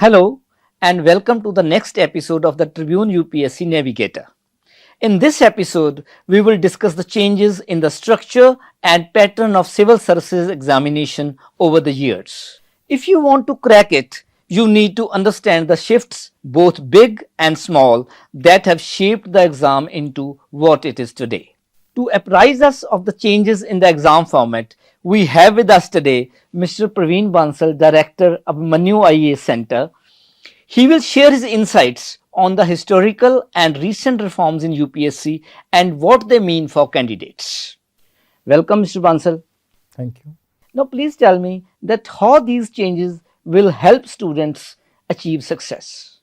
Hello and welcome to the next episode of the Tribune UPSC Navigator. In this episode, we will discuss the changes in the structure and pattern of civil services examination over the years. If you want to crack it, you need to understand the shifts, both big and small, that have shaped the exam into what it is today. To apprise us of the changes in the exam format, we have with us today Mr. Parveen Bansal, Director, Abhimanu IAS Center. He will share his insights on the historical and recent reforms in UPSC and what they mean for candidates. Welcome, Mr. Bansal. Thank you. Now, please tell me that how these changes will help students achieve success.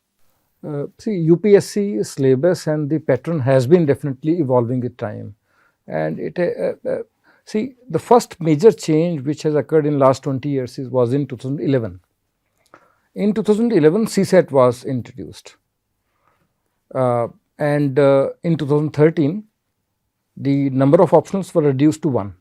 See, UPSC syllabus and the pattern has been definitely evolving with time. And see, the first major change which has occurred in last 20 years was in 2011. In 2011, CSAT was introduced. In 2013, the number of options were reduced to 1.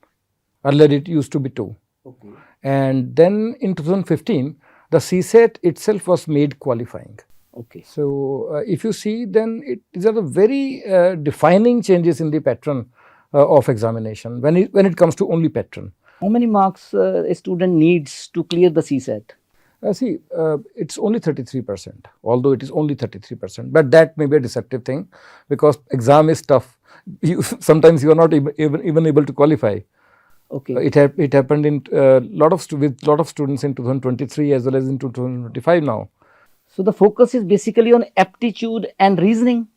Earlier it used to be 2. Okay. And then in 2015, the CSAT itself was made qualifying. Okay. So, if you see, then these are the very defining changes in the pattern of examination when it comes to only pattern. How many marks a student needs to clear the CSAT? See, it's only 33%, although it is only 33%, but that may be a deceptive thing because exam is tough. Sometimes you are not even able to qualify. Okay. It happened in lot of students in 2023 as well as in 2025 now. So the focus is basically on aptitude and reasoning.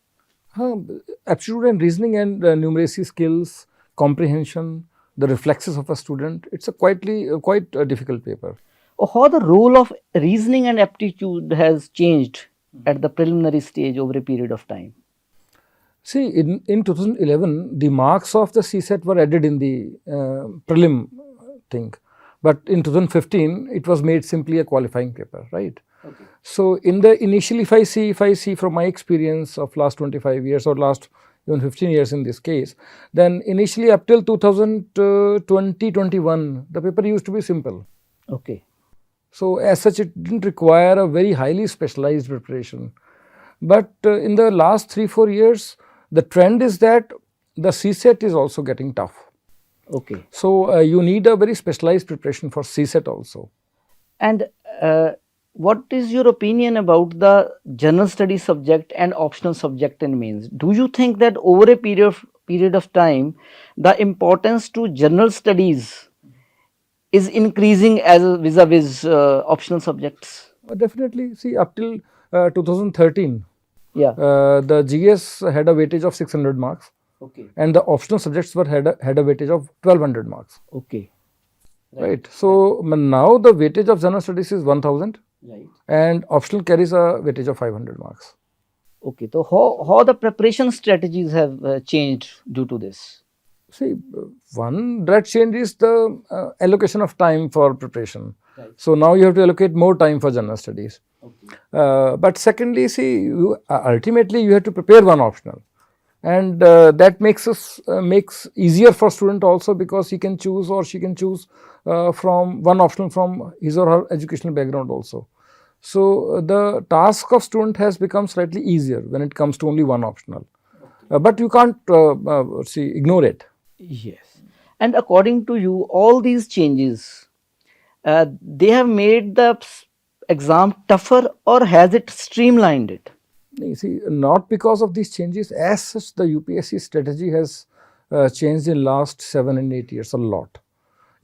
Aptitude and reasoning and numeracy skills, comprehension, the reflexes of a student. It's a quite a difficult paper. How the role of reasoning and aptitude has changed at the preliminary stage over a period of time? See, in 2011, the marks of the CSAT were added in the prelim thing, but in 2015, it was made simply a qualifying paper, right? Okay. So, initially, if I see from my experience of last 25 years or last even 15 years in this case, then initially up till 2020-21, the paper used to be simple. Okay. So, as such, it didn't require a very highly specialized preparation. But in the last 3-4 years, the trend is that the CSAT is also getting tough. Okay. So, you need a very specialized preparation for CSAT also. And what is your opinion about the general study subject and optional subject in mains? Do you think that over a period of time, the importance to general studies is increasing as vis-a-vis optional subjects? Definitely. See, up till 2013, yeah, the GS had a weightage of 600 marks. Okay. And the optional subjects had a weightage of 1200 marks. Okay. Right. So, now the weightage of general studies is 1000. Right. And optional carries a weightage of 500 marks. Okay. So, how the preparation strategies have changed due to this? See, one direct change is the allocation of time for preparation. Right. So, now you have to allocate more time for general studies. Okay. But secondly, see, ultimately you have to prepare one optional. And that makes easier for student also because he can choose or she can choose from one optional from his or her educational background also. So, the task of student has become slightly easier when it comes to only one optional. But you can't ignore it. Yes. And according to you, all these changes, they have made the exam tougher or has it streamlined it? You see, not because of these changes. As such, the UPSC strategy has changed in last 7 and 8 years a lot.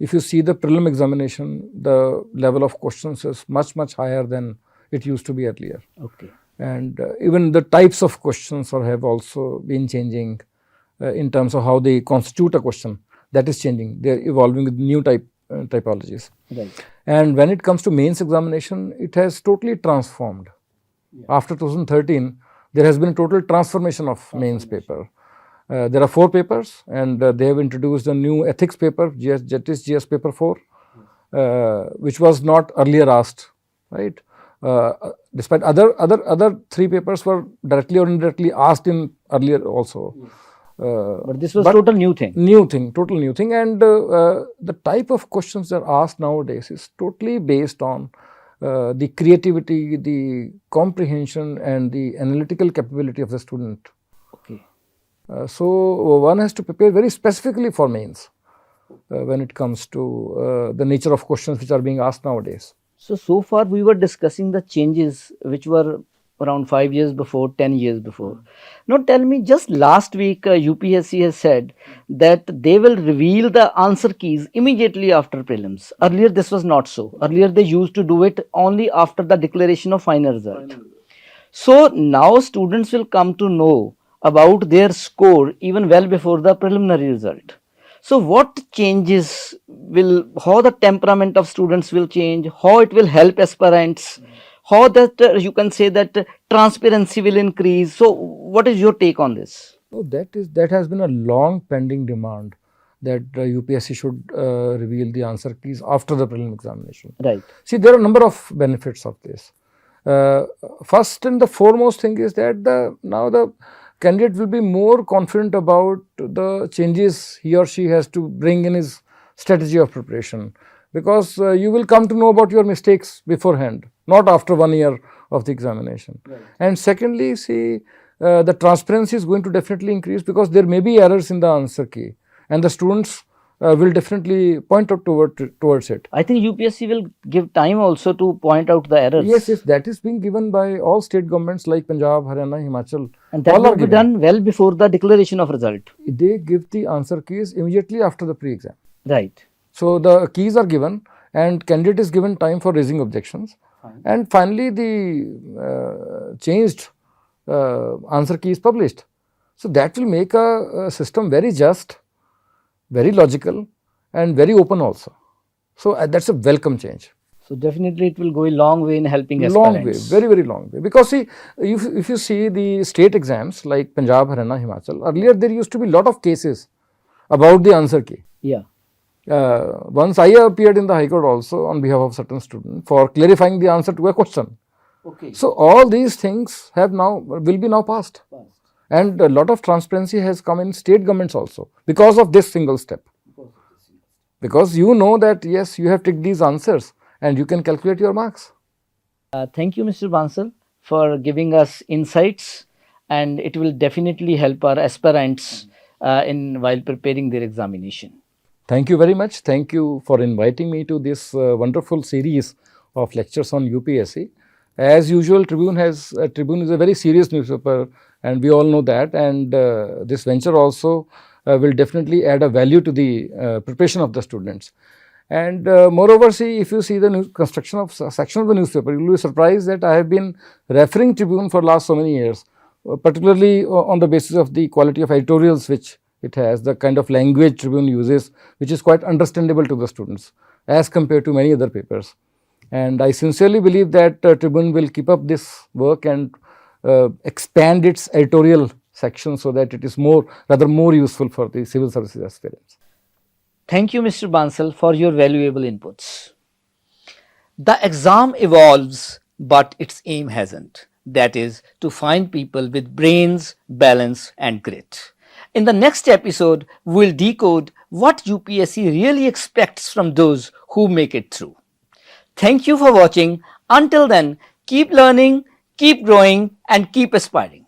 If you see the prelim examination, the level of questions is much higher than it used to be earlier. Okay. And even the types of questions have also been changing in terms of how they constitute a question. That is changing. They are evolving with new typologies. Right. And when it comes to mains examination, it has totally transformed. Yeah. After 2013, there has been a total transformation of mains paper. There are 4 papers and they have introduced a new ethics paper, GS paper 4, which was not earlier asked, right? Despite other 3 papers were directly or indirectly asked in earlier also. Yes. But this was total new thing. Total new thing. And the type of questions that are asked nowadays is totally based on the creativity, the comprehension and the analytical capability of the student. Okay. So one has to prepare very specifically for mains when it comes to the nature of questions which are being asked nowadays. So far we were discussing the changes which were around 5 years before, 10 years before. Now tell me, just last week UPSC has said that they will reveal the answer keys immediately after prelims. Earlier this was not so. Earlier they used to do it only after the declaration of final result. So now students will come to know about their score even well before the preliminary result. So what changes will, how the temperament of students will change, how it will help aspirants, how that you can say that transparency will increase. So what is your take on this? Oh, that has been a long pending demand that UPSC should reveal the answer keys after the prelim examination. Right. See, there are a number of benefits of this. First and the foremost thing is that now the candidate will be more confident about the changes he or she has to bring in his strategy of preparation, because you will come to know about your mistakes beforehand, not after 1 year of the examination. Right. And secondly, see, the transparency is going to definitely increase, because there may be errors in the answer key and the students will definitely point out towards it. I think UPSC will give time also to point out the errors. Yes, that is being given by all state governments like Punjab, Haryana, Himachal. And that will be done well before the declaration of result. They give the answer keys immediately after the pre-exam. Right. So the keys are given and candidate is given time for raising objections. Fine. And finally the changed answer key is published. So that will make a system very just, very logical and very open also. So that's a welcome change. So definitely it will go a long way in helping aspirants. Long way, very, very long way. Because see, if you see the state exams like Punjab, Haryana, Himachal, earlier there used to be a lot of cases about the answer key. Yeah. Once I appeared in the High Court also on behalf of certain students for clarifying the answer to a question. Okay. So all these things will be now passed. And a lot of transparency has come in state governments also because of this single step. Because you know that yes, you have ticked these answers and you can calculate your marks. Thank you, Mr. Bansal, for giving us insights, and it will definitely help our aspirants while preparing their examination. Thank you very much. Thank you for inviting me to this wonderful series of lectures on UPSC. As usual, Tribune is a very serious newspaper, and we all know that, and this venture also will definitely add a value to the preparation of the students. And moreover, see, if you see the construction of section of the newspaper, you will be surprised that I have been referring Tribune for last so many years, particularly on the basis of the quality of editorials which it has, the kind of language Tribune uses, which is quite understandable to the students as compared to many other papers. And I sincerely believe that Tribune will keep up this work and expand its editorial section so that it is more useful for the civil services aspirants. Thank you, Mr. Bansal, for your valuable inputs. The exam evolves, but its aim hasn't. That is, to find people with brains, balance and grit. In the next episode, we'll decode what UPSC really expects from those who make it through. Thank you for watching. Until then, keep learning, keep growing and keep aspiring.